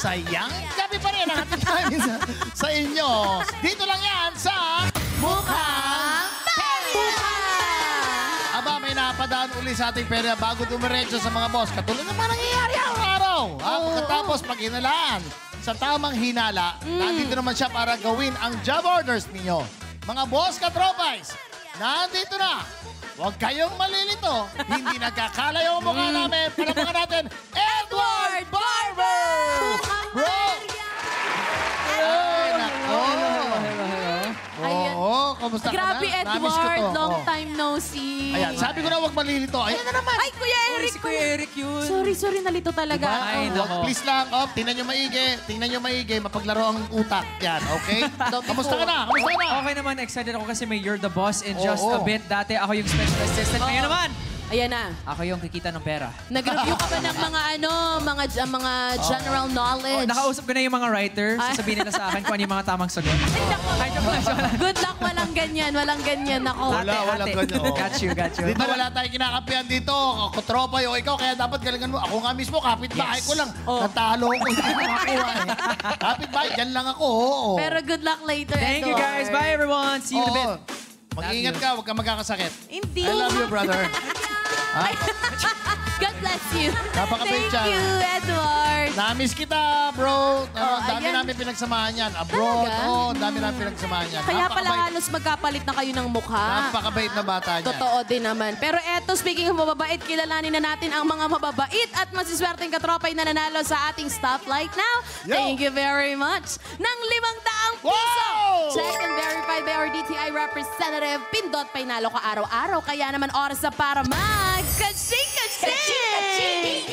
masayang gabi pa rin ang ating namin sa inyo. Dito lang yan sa Mukhang Perya! Aba, may napadaan uli sa ating perya bago dumiretso sa mga boss. Katulad ng mga nangyayari araw-araw. Pagkatapos, pag hinalaan sa tamang hinala, nandito naman siya para gawin ang job orders ninyo. Mga boss katropais, nandito na. Huwag kayong malilito. Hindi nagkakalayo ang mukha namin. Palapakan natin, Edward Barber! Bro! Ay, nako. Oo, kamusta ka na? Grabe, Namiss ko Edward. to. Long time no see. Ayan, sabi ko na huwag malilito. Ayan na naman. Ay, Kuya Eric. Si Kuya Eric yun. Sorry, nalito talaga. Ay, ako. nako. Please lang, tingnan nyo maigi. Tingnan nyo maigi, mapaglaro ang utak. Yan, okay? Kamusta ka na? Kamusta ka na? Okay naman, excited ako kasi may You're the Boss in just Oo. a bit. Dati ako yung special assistant. Ngayon naman, Ayan na. ako yung kikita ng pera. Nag-review ka ba ng mga general knowledge? Nakausap ko na yung mga writers. Sasabihin nila sa akin kung ano yung mga tamang sagot. Ay, joke lang. Good luck, walang ganyan. Nako. Walang ganyan. Got you. Dito wala tayong kinakampihan dito. Ako tropa o ikaw, kaya dapat galingan mo. Ako nga mismo, kapitbahay ko lang. Natalo ko, hindi ko makakuha eh. Kapitbahay, dyan lang ako. Oo. Pero good luck later, Thank you Edward. guys. Bye everyone. See you in a bit. Mag-iingat ka, huwag ka magkakasakit. Hindi. I love you, brother. God bless you. Napakabait Thank siya. you, Edward. Namiss kita, bro. Dami ayan. namin pinagsamahan yan. Abroad, Talaga? dami namin pinagsamahan yan. Kaya pala Napakabait. halos magkapalit na kayo ng mukha. Napakabait na bata niya. Totoo din naman. Pero eto, speaking of mababait, kilalanin na natin ang mga mababait at masiswerteng katropay na nanalo sa ating Stoplight Now. Yo! Thank you very much. Ng 500 piso. Wow! Check and verified by our DTI representative. Pindot pa inalo ka araw-araw. Kaya naman oras na para mag-kaching-kaching!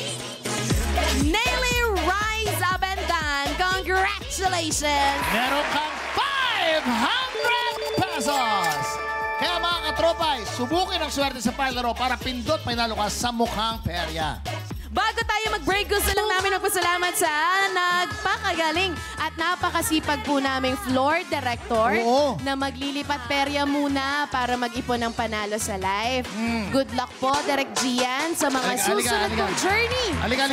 Naily Rise Abendan, congratulations! Meron kang 500 pesos! Kaya mga katropay, subukin ang swerte sa Pilaro para pindot panalo ka sa mukhang perya. Bago tayo mag-break, gusto lang namin magpasalamat sa nagpakagaling at napakasipag po naming floor director na maglilipat perya muna para mag-ipon ng panalo sa live. Good luck po, Direk Gian, sa mga susunod kong journey. Alika.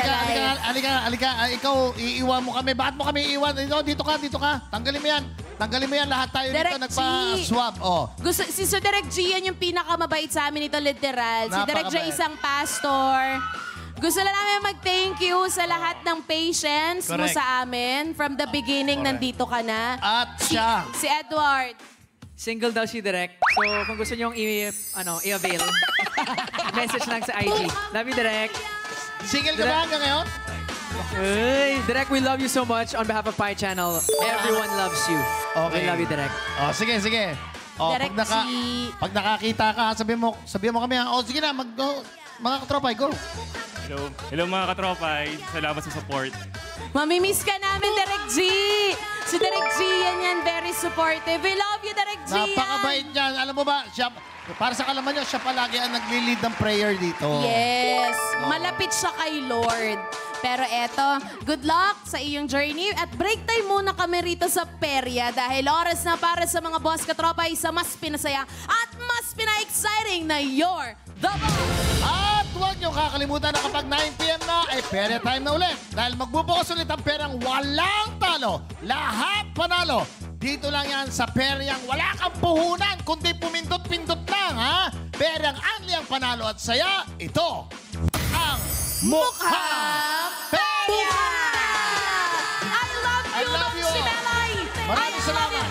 Ikaw, iiwan mo kami. Bakit mo kami iiwan? Dito ka. Tanggalin mo yan. Lahat tayo Direk dito nagpa-swap. Gusto, si Direk Gian yung pinakamabait sa amin ito, literal. Si Direk Gian isang pastor. Gusto lang namin mag-thank you sa lahat ng patience mo sa amin. From the beginning, nandito ka na. At siya. Si Edward. Single daw si Direk. So, kung gusto niyong i-avail, message lang sa IG. Love you, Direk. Single ka ba hanggang ngayon? Hey, Direk, we love you so much. On behalf of Pi Channel, everyone loves you. Okay. We love you, Direk. Sige. Direk, pag nakakita ka, sabihin mo kami, sige na, mga katropay, go. Hello mga katropay. Salamat sa support. Mamimiss ka namin, Direk G! Si Direk G, yan, very supportive. We love you, Direk G! Napakabait niyan. Alam mo ba, siya, para sa kalaman niyo, siya palagi ang nagli-lead ng prayer dito. Yes. Malapit siya kay Lord. Pero eto, good luck sa iyong journey. At break time muna kami rito sa perya dahil oras na para sa mga boss katropay sa mas pinasaya at mas pina-exciting na You're the Boss! At huwag niyo kakalimutan na kapag 9 p.m. na, ay perya time na ulit. Dahil magbubukas ulit ang perang walang talo. Lahat panalo. Dito lang yan sa peryang wala kang puhunan, kundi pumindot-pindot lang, ha? Peryang anli ang panalo at saya, ito ang Mukhang Perya! I love you, I love you all. Belay! Maraming salamat.